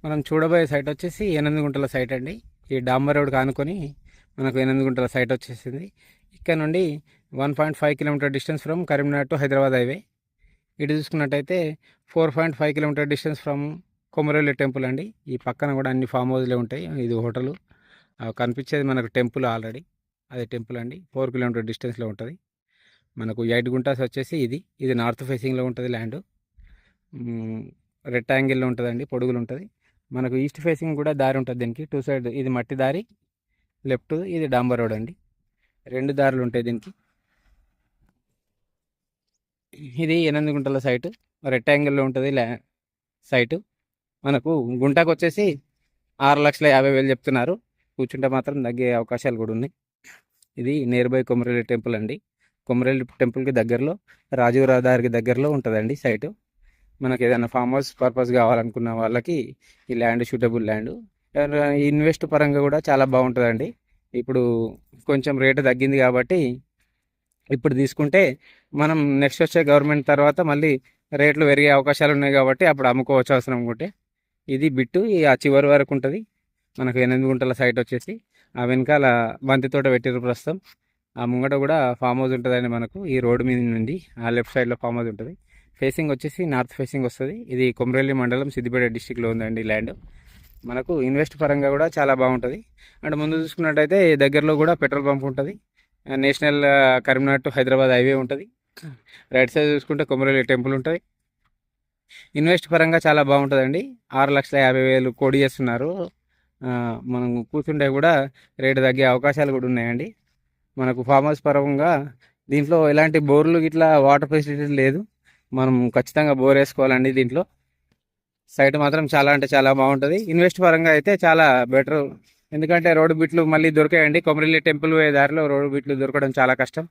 మనం చూడబోయే సైట్ వచ్చేసి 8 గుంటల సైట్ అండి. ఈ డాంబర్ రోడ్ కానుకొని మనకు 8 గుంటల సైట్ వచ్చేసింది. ఇక్కడ నుండి 1.5 kilometre distance from Karimnagar to Hyderabad highway. ఇటు చూసుకున్నట్టయితే 4.5 kilometre distance from Komaravelli temple అండి. ఈ పక్కన కూడా అన్ని ఫామ్ హౌస్లే ఉంటాయి. ఇది హోటలు కనిపించేది మనకు టెంపుల్ ఆల్రెడీ అదే టెంపుల్ అండి. 4 కిలోమీటర్ డిస్టెన్స్లో ఉంటుంది. మనకు 8 గుంటాస్ వచ్చేసి ఇది నార్త్ ఫేసింగ్లో ఉంటుంది. ల్యాండ్ రెక్టాంగిల్లో ఉంటుందండి, పొడుగులు ఉంటుంది. మనకు ఈస్ట్ ఫేసింగ్ కూడా దారి ఉంటుంది దీనికి. టూ సైడ్ ఇది మట్టి దారి, లెఫ్ట్ ఇది డాంబర్ రోడ్ అండి. 2 దారులు ఉంటాయి దీనికి. ఇది 8 గుంటల సైటు, రెక్టాంగిల్లో ఉంటుంది సైటు. మనకు గుంటకు వచ్చేసి 6,50,000 చెప్తున్నారు. కూర్చుంటే మాత్రం తగ్గే అవకాశాలు కూడా ఉన్నాయి. ఇది నియర్ బై కొమరవెల్లి టెంపుల్ అండి. కొమరవెల్లి టెంపుల్కి దగ్గరలో, రాజీవ్ రహదారికి దగ్గరలో ఉంటుందండి సైటు. మనకి ఏదైనా ఫామ్ హౌస్ పర్పస్ కావాలనుకున్న వాళ్ళకి ఈ ల్యాండ్ సూటబుల్ ల్యాండ్. ఇన్వెస్ట్ పరంగా కూడా చాలా బాగుంటుందండి. ఇప్పుడు కొంచెం రేటు తగ్గింది కాబట్టి ఇప్పుడు తీసుకుంటే మనం నెక్స్ట్ వచ్చే గవర్నమెంట్ తర్వాత మళ్ళీ రేట్లు పెరిగే అవకాశాలు ఉన్నాయి కాబట్టి అప్పుడు అమ్ముకోవచ్చు అవసరం అనుకుంటే. ఇది బిట్టు ఆ చివరి వరకు ఉంటుంది. మనకు 8 గుంటల సైట్ వచ్చేసి ఆ వెనకాల బంతి తోట పెట్టిరు ప్రస్తుతం. ఆ ముంగట కూడా ఫామ్ హౌస్ ఉంటుందండి. మనకు ఈ రోడ్డు మీద నుండి ఆ లెఫ్ట్ సైడ్లో ఫామ్ హౌస్ ఉంటుంది. ఫేసింగ్ వచ్చేసి నార్త్ ఫేసింగ్ వస్తుంది. ఇది కొమరవెల్లి మండలం, సిద్దిపేట డిస్టిక్లో ఉందండి ల్యాండ్. మనకు ఇన్వెస్ట్ పరంగా కూడా చాలా బాగుంటుంది. అండ్ ముందు చూసుకున్నట్టయితే దగ్గరలో కూడా పెట్రోల్ పంప్ ఉంటుంది. National Karimnagar to Hyderabad highway ఉంటుంది. రైట్ సైడ్ చూసుకుంటే కొమరవెల్లి టెంపుల్ ఉంటుంది. ఇన్వెస్ట్ పరంగా చాలా బాగుంటుందండి. 6,50,000 కోడి చేస్తున్నారు. మనం కూర్చుంటే కూడా రేటు తగ్గే అవకాశాలు కూడా ఉన్నాయండి. మనకు ఫామ్ హౌస్ పరంగా దీంట్లో ఎలాంటి బోర్లు ఇట్లా వాటర్ ఫెసిలిటీ లేదు. మనం ఖచ్చితంగా బోర్ వేసుకోవాలండి దీంట్లో. సైట్ మాత్రం చాలా అంటే చాలా బాగుంటుంది. ఇన్వెస్ట్ పరంగా అయితే చాలా బెటర్. ఎందుకంటే రోడ్డు బిట్లు మళ్ళీ దొరికాయండి. కొమరవెల్లి టెంపుల్ పోయే దారిలో రోడ్డు బిట్లు దొరకడం చాలా కష్టం.